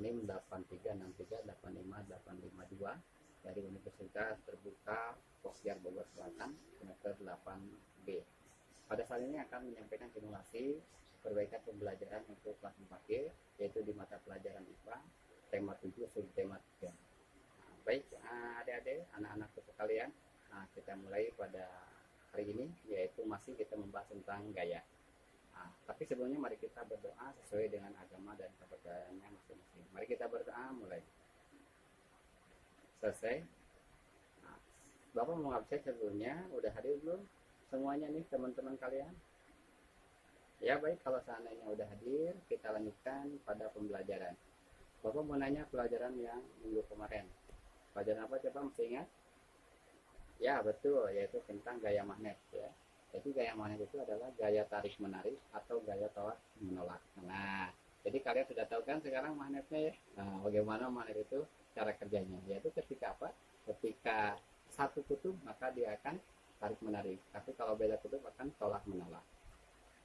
NIM 836385852 dari Universitas Terbuka Pokyar Bogor Selatan, semester 8B. Pada saat ini akan menyampaikan simulasi perbaikan pembelajaran untuk kelas 4G, yaitu di mata pelajaran IPA, tema 7, subtema 3. Baik, adik-adik, anak-anak sekalian, kita mulai pada hari ini, yaitu masih kita membahas tentang gaya. Tapi sebelumnya mari kita berdoa sesuai dengan agama dan kepercayaannya masing-masing. Mari kita berdoa, mulai. Selesai. Bapak mau ngabsen sebelumnya, udah hadir belum semuanya nih teman-teman kalian? Ya baik, kalau seandainya udah hadir, kita lanjutkan pada pembelajaran. Bapak mau nanya pelajaran yang minggu kemarin. Pelajaran apa coba masih ingat? Ya betul, yaitu tentang gaya magnet ya. Jadi gaya magnet itu adalah gaya tarik menarik atau gaya tolak menolak. Nah, jadi kalian sudah tahu kan sekarang magnetnya ya. Nah, bagaimana magnet itu cara kerjanya? Yaitu ketika apa? Ketika satu kutub maka dia akan tarik menarik. Tapi kalau beda kutub akan tolak menolak.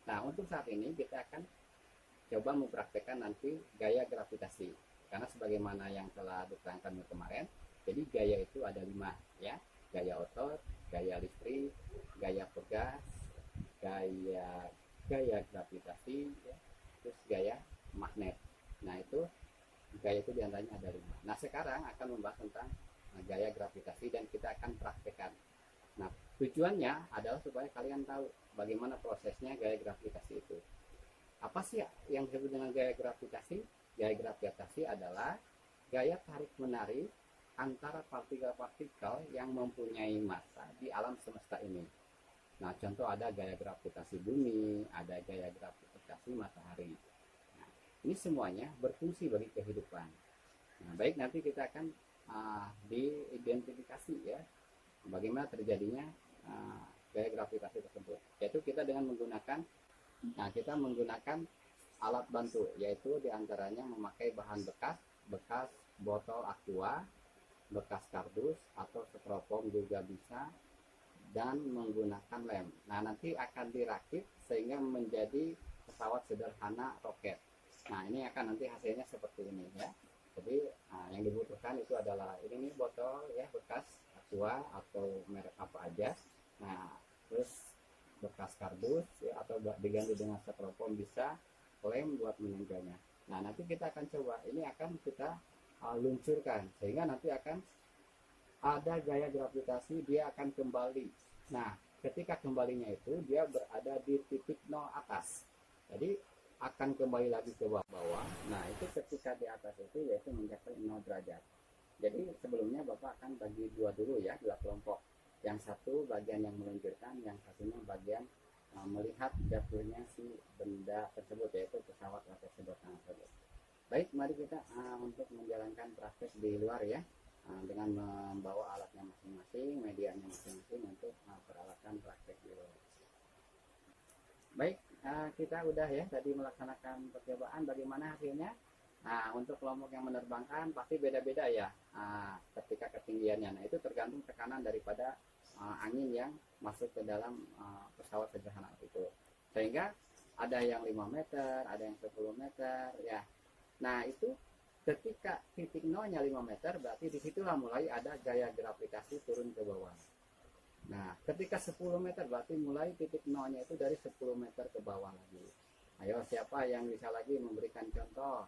Nah, untuk saat ini kita akan coba mempraktekkan nanti gaya gravitasi. Karena sebagaimana yang telah diterangkan kemarin, jadi gaya itu ada 5 ya. Gaya otot, gaya listrik, gaya pegas, gaya gravitasi, ya, terus gaya magnet. Nah itu gaya itu diantaranya ada 5. Nah sekarang akan membahas tentang gaya gravitasi dan kita akan praktekkan. Nah tujuannya adalah supaya kalian tahu bagaimana prosesnya gaya gravitasi itu. Apa sih yang disebut dengan gaya gravitasi? Gaya gravitasi adalah gaya tarik menarik antara partikel-partikel yang mempunyai massa di alam semesta ini. Nah, contoh ada gaya gravitasi bumi, ada gaya gravitasi matahari. Nah, ini semuanya berfungsi bagi kehidupan. Nah, baik nanti kita akan diidentifikasi ya, bagaimana terjadinya gaya gravitasi tersebut. Yaitu kita dengan menggunakan, kita menggunakan alat bantu, yaitu diantaranya memakai bahan bekas botol aqua, bekas kardus atau styrofoam juga bisa, dan menggunakan lem. Nah nanti akan dirakit sehingga menjadi pesawat sederhana roket. Nah ini akan nanti hasilnya seperti ini ya. Jadi yang dibutuhkan itu adalah ini nih botol ya, bekas aqua atau merek apa aja. Nah terus bekas kardus ya, atau diganti dengan styrofoam bisa, lem buat menunjangnya. Nah nanti kita akan coba, ini akan kita luncurkan sehingga nanti akan ada gaya gravitasi, dia akan kembali. Nah ketika kembalinya itu dia berada di titik 0 atas, jadi akan kembali lagi ke bawah. Nah itu ketika di atas itu yaitu mencapai 0 derajat. Jadi sebelumnya Bapak akan bagi dua dulu ya, dua kelompok. Yang satu bagian yang meluncurkan, yang satunya bagian melihat jatuhnya si benda tersebut, yaitu pesawat roket sederhana tersebut. Baik, mari kita untuk menjalankan praktek di luar ya, dengan membawa alatnya masing-masing, medianya masing-masing untuk peralatan praktek di luar. Baik, kita udah ya tadi melaksanakan percobaan, bagaimana hasilnya? Nah, untuk kelompok yang menerbangkan pasti beda-beda ya ketika ketinggiannya. Nah, itu tergantung tekanan daripada angin yang masuk ke dalam pesawat sederhana itu. Sehingga ada yang 5 meter, ada yang 10 meter ya. Nah itu ketika titik nolnya 5 meter, berarti disitulah mulai ada gaya gravitasi turun ke bawah. Nah ketika 10 meter berarti mulai titik nolnya itu dari 10 meter ke bawah lagi. Ayo siapa yang bisa lagi memberikan contoh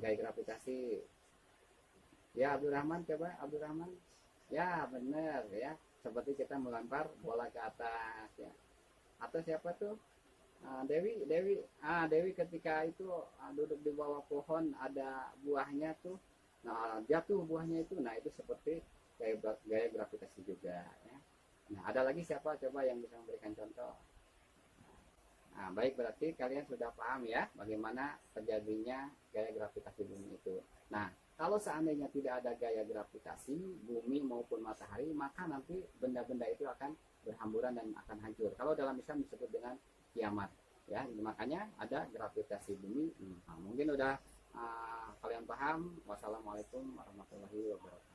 gaya gravitasi? Ya Abdurrahman, coba Abdurrahman. Ya benar ya, seperti kita melempar bola ke atas ya. Atau siapa tuh? Dewi ketika itu duduk di bawah pohon, ada buahnya tuh, nah jatuh buahnya itu, nah itu seperti gaya gravitasi juga ya. Nah ada lagi siapa coba yang bisa memberikan contoh? Nah baik, berarti kalian sudah paham ya bagaimana terjadinya gaya gravitasi bumi itu. Nah kalau seandainya tidak ada gaya gravitasi bumi maupun matahari, maka nanti benda-benda itu akan berhamburan dan akan hancur. Kalau dalam Islam disebut dengan kiamat ya, makanya ada gravitasi bumi. Nah, mungkin udah kalian paham. Wassalamualaikum warahmatullahi wabarakatuh.